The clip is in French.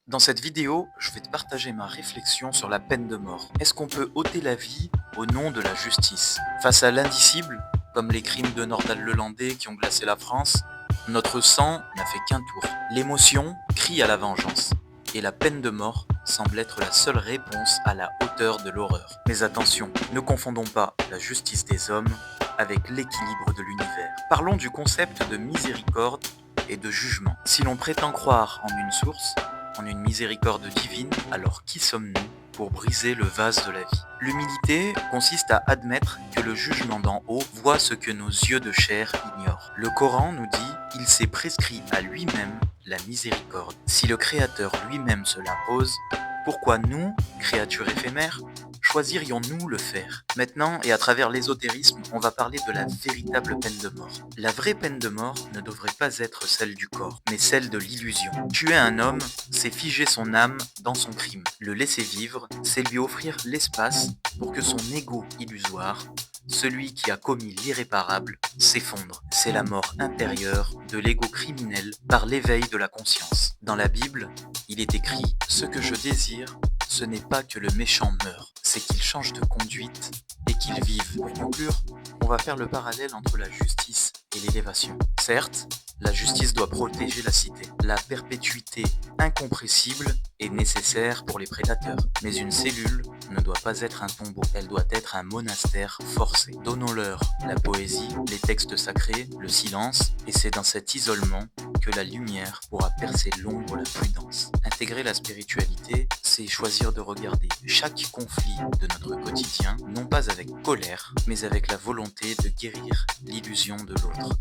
Dans cette vidéo, je vais te partager ma réflexion sur la peine de mort. Est-ce qu'on peut ôter la vie au nom de la justice? Face à l'indicible, comme les crimes de Nordal-Lelandais qui ont glacé la France, notre sang n'a fait qu'un tour. L'émotion crie à la vengeance. Et la peine de mort semble être la seule réponse à la hauteur de l'horreur. Mais attention, ne confondons pas la justice des hommes avec l'équilibre de l'univers. Parlons du concept de miséricorde et de jugement. Si l'on prétend croire en une source, en une miséricorde divine, alors qui sommes-nous pour briser le vase de la vie? L'humilité consiste à admettre que le jugement d'en haut voit ce que nos yeux de chair ignorent. Le Coran nous dit il s'est prescrit à lui-même la miséricorde. Si le Créateur lui-même se l'impose, pourquoi nous, créatures éphémères, choisirions-nous le faire? Maintenant, et à travers l'ésotérisme, on va parler de la véritable peine de mort. La vraie peine de mort ne devrait pas être celle du corps, mais celle de l'illusion. Tuer un homme, c'est figer son âme dans son crime. Le laisser vivre, c'est lui offrir l'espace pour que son ego illusoire, celui qui a commis l'irréparable, s'effondre. C'est la mort intérieure de l'ego criminel par l'éveil de la conscience. Dans la Bible, il est écrit « Ce que je désire, ce n'est pas que le méchant meure, c'est qu'il change de conduite et qu'il vive. » Pour conclure, on va faire le parallèle entre la justice et l'élévation. Certes, la justice doit protéger la cité. La perpétuité incompressible est nécessaire pour les prédateurs. Mais une cellule ne doit pas être un tombeau, elle doit être un monastère forcé. Donnons-leur la poésie, les textes sacrés, le silence, et c'est dans cet isolement que la lumière pourra percer l'ombre la plus dense. Intégrer la spiritualité, c'est choisir de regarder chaque conflit de notre quotidien, non pas avec colère, mais avec la volonté de guérir l'illusion de l'autre.